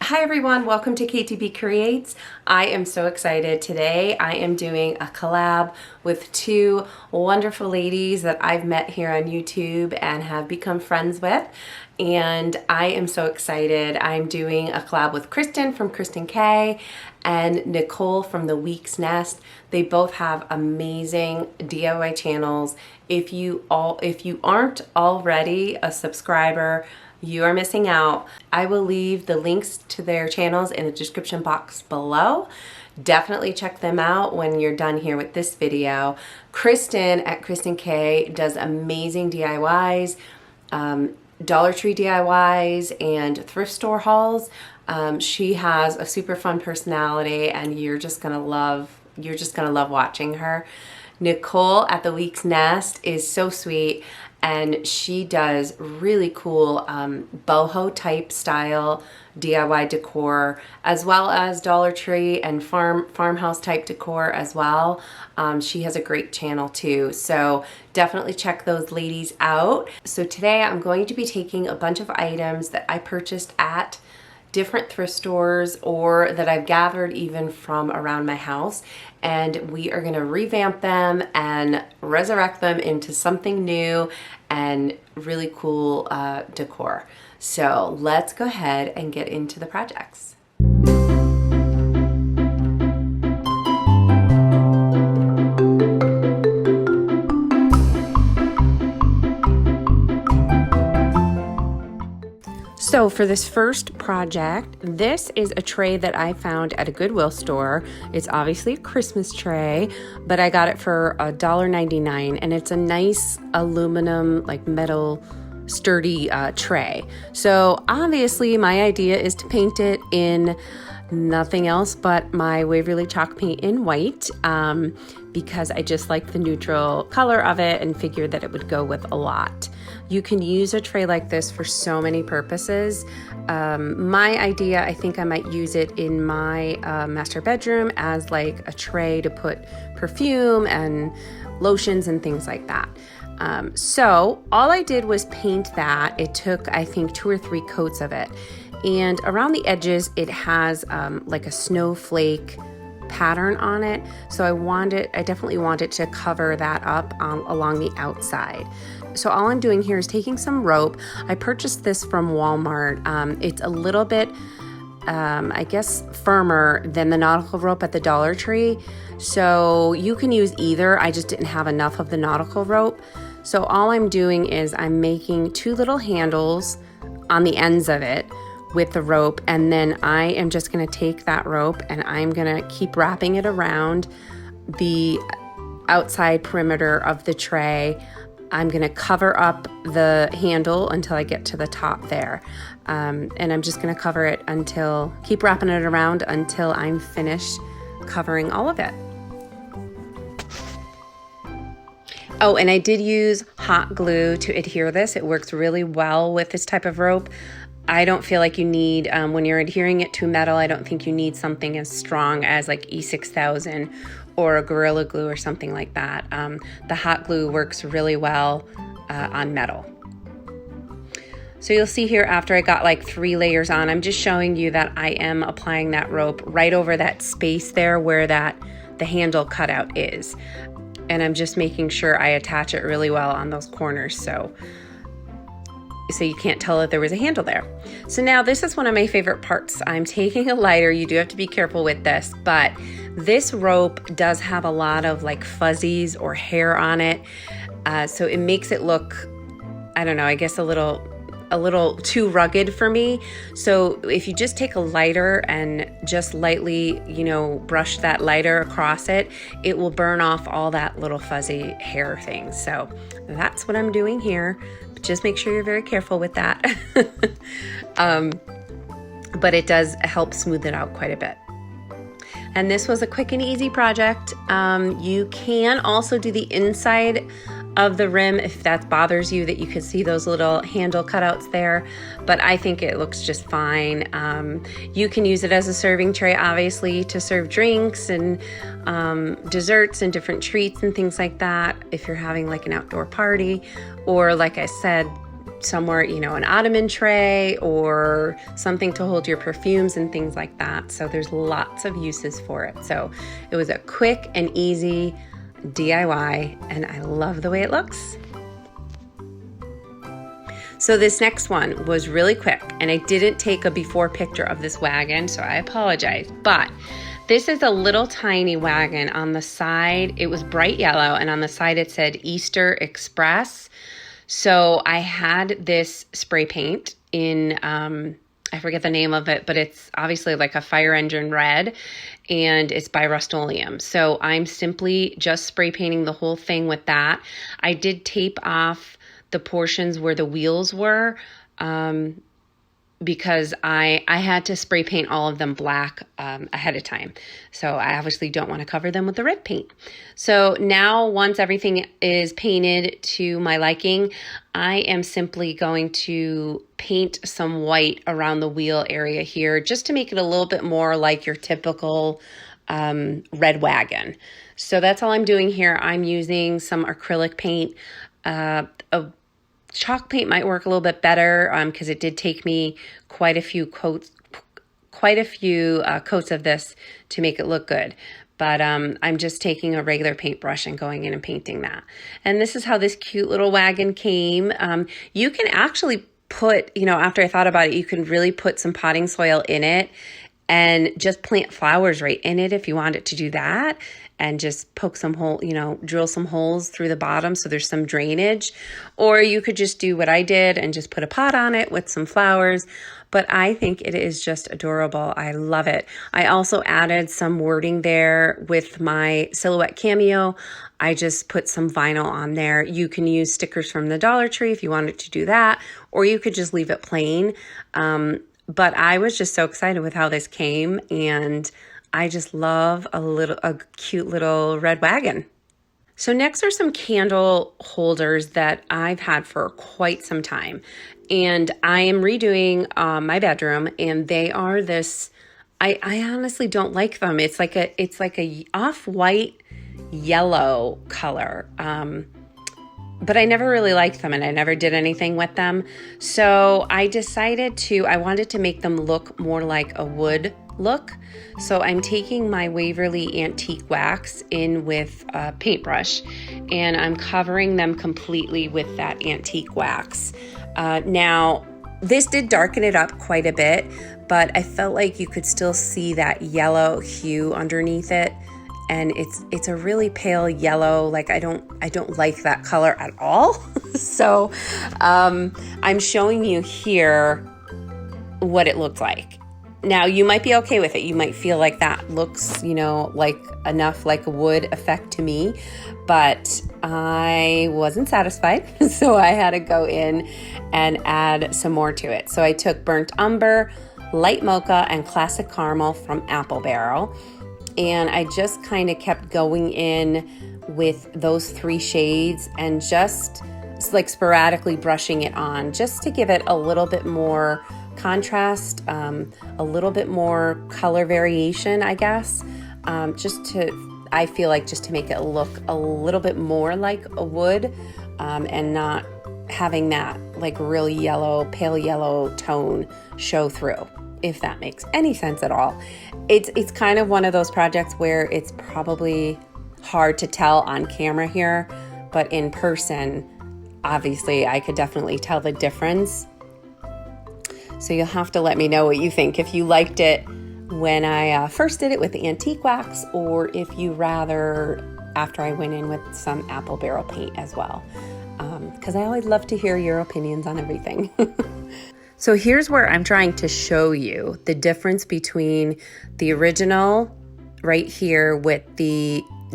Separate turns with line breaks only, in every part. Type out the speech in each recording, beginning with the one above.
Hi everyone, welcome to KTB Creates. I am so excited. Today I am doing a collab with two wonderful ladies that I've met here on YouTube and have become friends with. And I am so excited. I'm doing a collab with Kristin from Kristin Kay and Nicole from the Week's Nest. They both have amazing DIY channels. If you aren't already a subscriber, you are missing out. I will leave the links to their channels in the description box below. Definitely check them out when you're done here with this video. Kristin at Kristin Kay does amazing DIYs, Dollar Tree DIYs, and thrift store hauls. She has a super fun personality, and you're just gonna love watching her. Nicole at the Week's Nest is so sweet, and she does really cool boho type style DIY decor, as well as Dollar Tree and farmhouse type decor as well. She has a great channel too, so definitely check those ladies out. So today I'm going to be taking a bunch of items that I purchased at different thrift stores or that I've gathered even from around my house, and we are going to revamp them and resurrect them into something new and really cool decor. So let's go ahead and get into the projects. So for this first project, this is a tray that I found at a Goodwill store. It's obviously a Christmas tray, but I got it for $1.99, and it's a nice aluminum, like metal, sturdy tray. So obviously my idea is to paint it in nothing else but my Waverly chalk paint in white, because I just like the neutral color of it and figured that it would go with a lot. You can use a tray like this for so many purposes. My idea, I think I might use it in my master bedroom as like a tray to put perfume and lotions and things like that. So all I did was paint that. It took, I think, 2 or 3 coats of it. And around the edges, it has like a snowflake pattern on it. So I definitely want it to cover that up along the outside. So all I'm doing here is taking some rope. I purchased this from Walmart. It's a little bit, I guess, firmer than the nautical rope at the Dollar Tree. So you can use either. I just didn't have enough of the nautical rope. So all I'm doing is I'm making 2 little handles on the ends of it with the rope, and then I am just gonna take that rope and I'm gonna keep wrapping it around the outside perimeter of the tray. I'm gonna cover up the handle until I get to the top there. And I'm just gonna cover it keep wrapping it around until I'm finished covering all of it. Oh, and I did use hot glue to adhere this. It works really well with this type of rope. I don't feel like you need, when you're adhering it to metal, I don't think you need something as strong as like E6000 or a Gorilla Glue or something like that. The hot glue works really well on metal. So you'll see here after I got like 3 layers on, I'm just showing you that I am applying that rope right over that space there where the handle cutout is. And I'm just making sure I attach it really well on those corners so you can't tell that there was a handle there. So now this is one of my favorite parts. I'm taking a lighter. You do have to be careful with this, but this rope does have a lot of like fuzzies or hair on it. So it makes it look, I don't know, I guess a little too rugged for me. So if you just take a lighter and just lightly, brush that lighter across it, it will burn off all that little fuzzy hair thing. So that's what I'm doing here. Just make sure you're very careful with that. But it does help smooth it out quite a bit. And this was a quick and easy project. You can also do the inside of the rim if that bothers you, that you could see those little handle cutouts there, but I think it looks just fine. You can use it as a serving tray, obviously, to serve drinks and desserts and different treats and things like that if you're having like an outdoor party, or like I said, somewhere, an ottoman tray or something to hold your perfumes and things like that. So there's lots of uses for it. So it was a quick and easy DIY, and I love the way it looks. So this next one was really quick, and I didn't take a before picture of this wagon, so I apologize. But this is a little tiny wagon. On the side, it was bright yellow, and on the side it said Easter Express. So I had this spray paint in, I forget the name of it, but it's obviously like a fire engine red, and it's by Rust-Oleum. So I'm simply just spray painting the whole thing with that. I did tape off the portions where the wheels were, because I had to spray paint all of them black ahead of time. So I obviously don't want to cover them with the red paint. So now once everything is painted to my liking, I am simply going to paint some white around the wheel area here just to make it a little bit more like your typical red wagon. So that's all I'm doing here. I'm using some acrylic paint. Chalk paint might work a little bit better because it did take me quite a few coats of this to make it look good. But I'm just taking a regular paintbrush and going in and painting that. And this is how this cute little wagon came. You can actually put, after I thought about it, you can really put some potting soil in it and just plant flowers right in it if you want it to do that. And just poke some hole, drill some holes through the bottom so there's some drainage. Or you could just do what I did and just put a pot on it with some flowers. But I think it is just adorable. I love it. I also added some wording there with my silhouette cameo. I just put some vinyl on there. You can use stickers from the Dollar Tree if you wanted to do that, or you could just leave it plain. But I was just so excited with how this came, and I just love a cute little red wagon. So next are some candle holders that I've had for quite some time. And I am redoing my bedroom, and they are this, I honestly don't like them. It's like a off-white yellow color. But I never really liked them, and I never did anything with them. So I decided I wanted to make them look more like a wood look. So I'm taking my Waverly Antique Wax in with a paintbrush, and I'm covering them completely with that antique wax. Now, this did darken it up quite a bit, but I felt like you could still see that yellow hue underneath it. And it's a really pale yellow. Like I don't like that color at all. So I'm showing you here what it looked like. Now, you might be okay with it. You might feel like that looks, like enough like a wood effect to me, but I wasn't satisfied. So I had to go in and add some more to it. So I took burnt umber, light mocha, and classic caramel from Apple Barrel. And I just kind of kept going in with those three shades and just like sporadically brushing it on just to give it a little bit more contrast, a little bit more color variation, I guess, I feel like just to make it look a little bit more like a wood, and not having that like real yellow, pale yellow tone show through, if that makes any sense at all. It's kind of one of those projects where it's probably hard to tell on camera here, but in person, obviously I could definitely tell the difference. So you'll have to let me know what you think, if you liked it when I first did it with the antique wax, or if you rather after I went in with some Apple Barrel paint as well, because I always love to hear your opinions on everything. So here's where I'm trying to show you the difference between the original right here with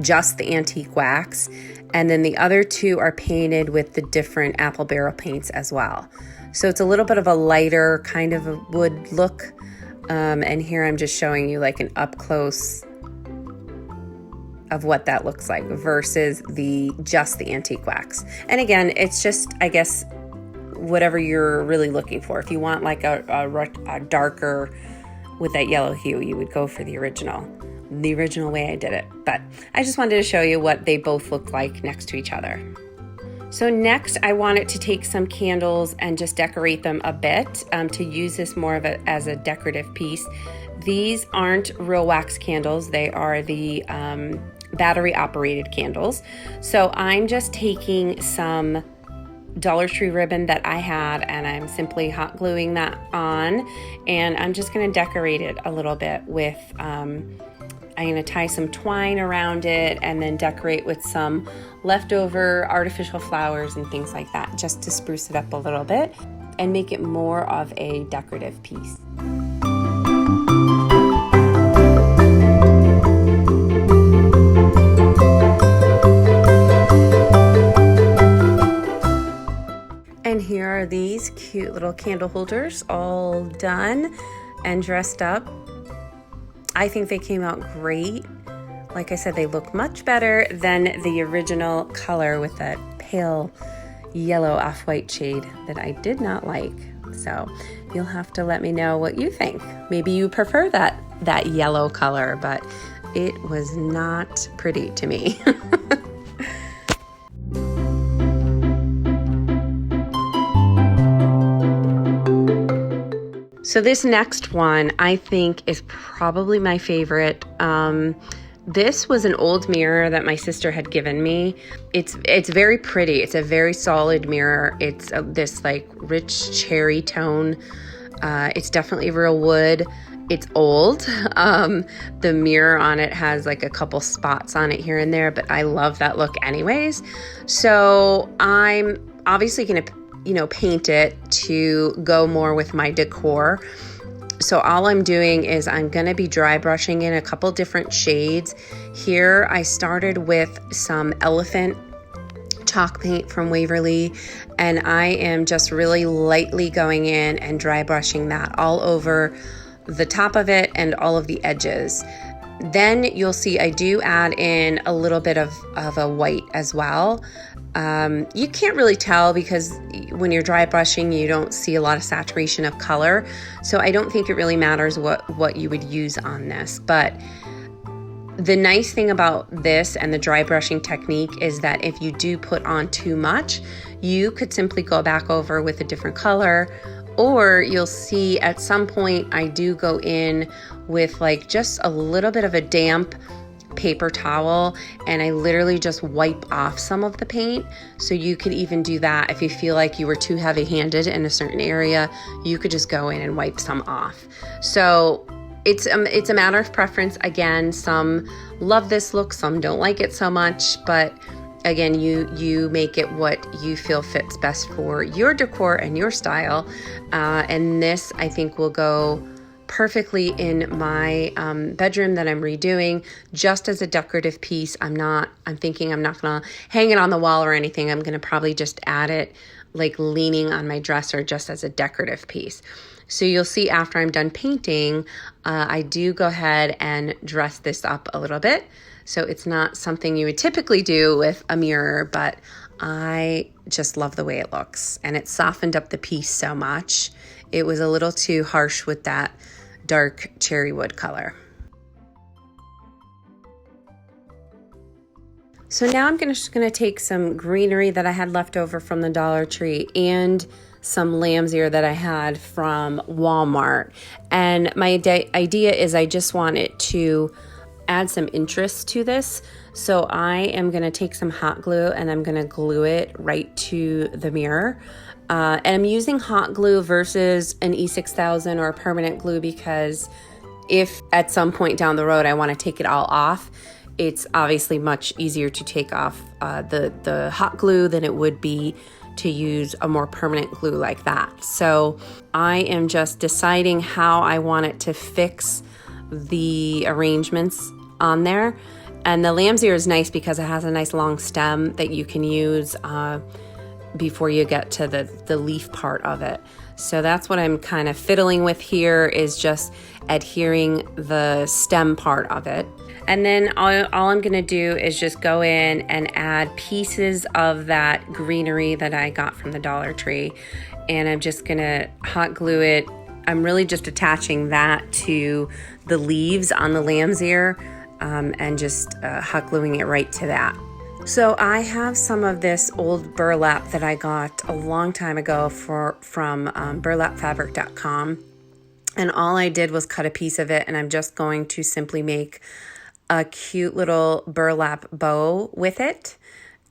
just the antique wax, and then the other two are painted with the different Apple Barrel paints as well. So it's a little bit of a lighter kind of a wood look. And here I'm just showing you like an up close of what that looks like versus just the antique wax. And again, it's just, I guess, whatever you're really looking for. If you want like a darker with that yellow hue, you would go for the original way I did it. But I just wanted to show you what they both look like next to each other. So next I wanted to take some candles and just decorate them a bit to use this more of as a decorative piece. These aren't real wax candles. They are the battery operated candles. So I'm just taking some Dollar Tree ribbon that I had, and I'm simply hot gluing that on, and I'm just going to decorate it a little bit with I'm going to tie some twine around it and then decorate with some leftover artificial flowers and things like that, just to spruce it up a little bit and make it more of a decorative piece. And here are these cute little candle holders all done and dressed up. I think they came out great. Like I said, they look much better than the original color with that pale yellow off-white shade that I did not like. So you'll have to let me know what you think. Maybe you prefer that yellow color, but it was not pretty to me. So this next one I think is probably my favorite. This was an old mirror that my sister had given me. It's very pretty. It's a very solid mirror. It's this like rich cherry tone. It's definitely real wood. It's old. The mirror on it has like a couple spots on it here and there, but I love that look anyways. So I'm obviously gonna paint it to go more with my decor. So all I'm doing is I'm going to be dry brushing in a couple different shades. Here I started with some elephant chalk paint from Waverly, and I am just really lightly going in and dry brushing that all over the top of it and all of the edges. Then you'll see I do add in a little bit of a white as well. You can't really tell because when you're dry brushing, you don't see a lot of saturation of color. So I don't think it really matters what you would use on this. But the nice thing about this and the dry brushing technique is that if you do put on too much, you could simply go back over with a different color, or you'll see at some point I do go in with like just a little bit of a damp paper towel and I literally just wipe off some of the paint. So you could even do that if you feel like you were too heavy-handed in a certain area, you could just go in and wipe some off. So it's a matter of preference. Again, some love this look, some don't like it so much, but again, you make it what you feel fits best for your decor and your style. And this I think will go perfectly in my bedroom that I'm redoing just as a decorative piece. I'm thinking I'm not gonna hang it on the wall or anything. I'm gonna probably just add it like leaning on my dresser just as a decorative piece. So you'll see after I'm done painting, I do go ahead and dress this up a little bit. So it's not something you would typically do with a mirror, but I just love the way it looks. And it softened up the piece so much. It was a little too harsh with that dark cherry wood color. So now I'm just gonna take some greenery that I had left over from the Dollar Tree and some lamb's ear that I had from Walmart. And my idea is I just want it to add some interest to this. So I am gonna take some hot glue and I'm gonna glue it right to the mirror. And I'm using hot glue versus an E6000 or a permanent glue because if at some point down the road I want to take it all off, it's obviously much easier to take off the hot glue than it would be to use a more permanent glue like that. So I am just deciding how I want it to fix the arrangements on there. And the lamb's ear is nice because it has a nice long stem that you can use before you get to the leaf part of it. So that's what I'm kind of fiddling with here, is just adhering the stem part of it. And then all I'm gonna do is just go in and add pieces of that greenery that I got from the Dollar Tree. And I'm just gonna hot glue it. I'm really just attaching that to the leaves on the lamb's ear and just hot gluing it right to that. So I have some of this old burlap that I got a long time ago from burlapfabric.com. And all I did was cut a piece of it, and I'm just going to simply make a cute little burlap bow with it.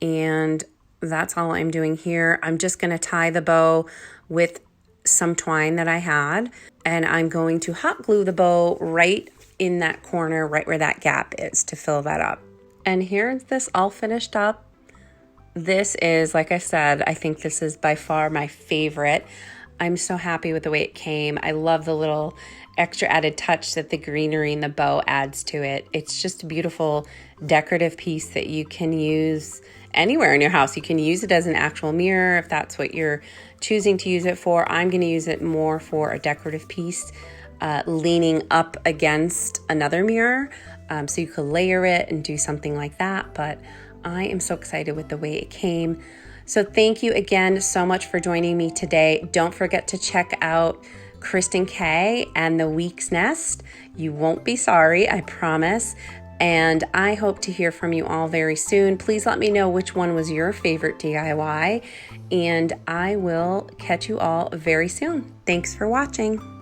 And that's all I'm doing here. I'm just going to tie the bow with some twine that I had, and I'm going to hot glue the bow right in that corner, right where that gap is, to fill that up. And here's this all finished up. This is, like I said, I think this is by far my favorite. I'm so happy with the way it came. I love the little extra added touch that the greenery and the bow adds to it. It's just a beautiful decorative piece that you can use anywhere in your house. You can use it as an actual mirror if that's what you're choosing to use it for. I'm going to use it more for a decorative piece, leaning up against another mirror. So you could layer it and do something like that. But I am so excited with the way it came. So thank you again so much for joining me today. Don't forget to check out Kristin Kay and the Week's Nest. You won't be sorry, I promise. And I hope to hear from you all very soon. Please let me know which one was your favorite DIY, and I will catch you all very soon. Thanks for watching.